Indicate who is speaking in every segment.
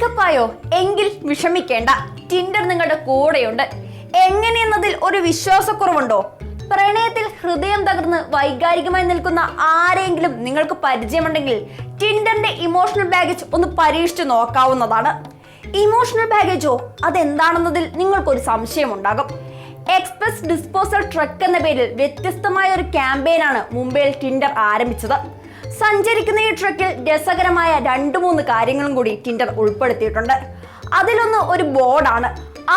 Speaker 1: Breakup ആയോ? എങ്കിൽ വിഷമിക്കേണ്ട, ടിൻഡർ നിങ്ങളുടെ കൂടെയുണ്ട്. എങ്ങനെയെന്നതിൽ ഒരു വിശ്വാസക്കുറവുണ്ടോ? പ്രണയത്തിൽ ഹൃദയം തകർന്ന് വൈകാരികമായി നിൽക്കുന്ന ആരെങ്കിലും നിങ്ങൾക്ക് പരിചയമുണ്ടെങ്കിൽ ടിൻഡറിന്റെ ഇമോഷണൽ ബാഗേജ് ഒന്ന് പരീക്ഷിച്ചു നോക്കാവുന്നതാണ്. ഇമോഷണൽ ബാഗേജോ അതെന്താണെന്നതിൽ നിങ്ങൾക്കൊരു സംശയമുണ്ടാകും. എക്സ്പ്രസ് ഡിസ്പോസൽ ട്രക്ക് എന്ന പേരിൽ വ്യത്യസ്തമായ ഒരു ക്യാമ്പയിനാണ് മുംബൈയിൽ ടിൻഡർ ആരംഭിച്ചത്. സഞ്ചരിക്കുന്ന ഈ ട്രക്കിൽ രസകരമായ 2-3 കാര്യങ്ങളും കൂടി ടിൻഡർ ഉൾപ്പെടുത്തിയിട്ടുണ്ട്. അതിലൊന്ന് ഒരു ബോർഡാണ്.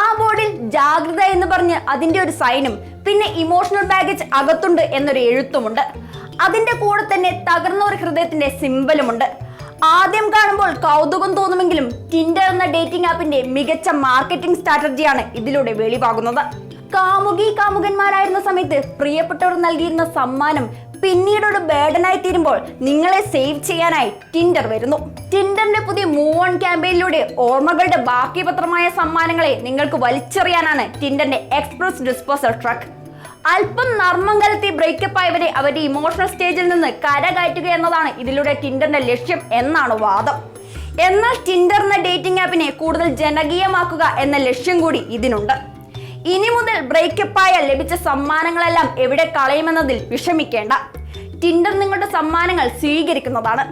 Speaker 1: ആ ബോർഡിൽ ജാഗ്രത എന്ന് പറഞ്ഞ് അതിന്റെ ഒരു സൈനും പിന്നെ ഇമോഷണൽ ബാഗേജ് അകത്തുണ്ട് എന്നൊരു എഴുത്തുമുണ്ട്. അതിന്റെ കൂടെ തന്നെ തകർന്ന ഒരു ഹൃദയത്തിന്റെ സിംബലുമുണ്ട്. ആദ്യം കാണുമ്പോൾ കൗതുകം തോന്നുമെങ്കിലും ടിൻഡർ എന്ന ഡേറ്റിംഗ് ആപ്പിന്റെ മികച്ച മാർക്കറ്റിംഗ് സ്ട്രാറ്റജിയാണ് ഇതിലൂടെ വെളിവാകുന്നത്. കാമുകന്മാരായിരുന്ന സമയത്ത് പ്രിയപ്പെട്ടവർ നൽകിയിരുന്ന സമ്മാനം പിന്നീട് ഒരു ബേർഡനായി തീരുമ്പോൾ നിങ്ങളെ സേവ് ചെയ്യാനായി ടിൻഡർ വരുന്നു. ടിൻഡറിന്റെ പുതിയ മൂവ് ഓൺ ക്യാമ്പയിനിലൂടെ ഓർമ്മകളുടെ ബാക്കി പത്രമായ സമ്മാനങ്ങളെ നിങ്ങൾക്ക് വലിച്ചെറിയാനാണ് ടിൻഡറിന്റെ എക്സ്പ്രസ് ഡിസ്പോസൽ ട്രക്ക്. അല്പം നർമ്മം കലർത്തി ബ്രേക്കപ്പ് ആയവരെ അവരുടെ ഇമോഷണൽ സ്റ്റേജിൽ നിന്ന് കരകയറ്റുക എന്നതാണ് ഇതിലൂടെ ടിൻഡറിന്റെ ലക്ഷ്യം എന്നാണ് വാദം. എന്നാൽ ടിൻഡർ എന്ന ഡേറ്റിംഗ് ആപ്പിനെ കൂടുതൽ ജനകീയമാക്കുക എന്ന ലക്ഷ്യം കൂടി ഇതിനുണ്ട്. ഇനി മുതൽ ബ്രേക്കപ്പ് ആയ ലഭിച്ച സമ്മാനങ്ങളെല്ലാം എവിടെ കളയുമെന്നതിൽ വിഷമിക്കേണ്ട. ടിൻഡർ നിങ്ങളുടെ സമ്മാനങ്ങൾ സ്വീകരിക്കുന്നതാണ്.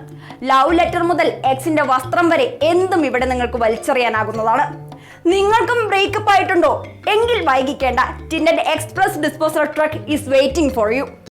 Speaker 1: ലവ് ലെറ്റർ മുതൽ എക്സിന്റെ വസ്ത്രം വരെ എന്തും ഇവിടെ നിങ്ങൾക്ക് വലിച്ചെറിയാനാകുന്നതാണ്. നിങ്ങൾക്കും ബ്രേക്കപ്പ് ആയിട്ടുണ്ടോ? എങ്കിൽ വൈകിക്കേണ്ട, ടിൻഡറിന്റെ express disposal truck is waiting for U.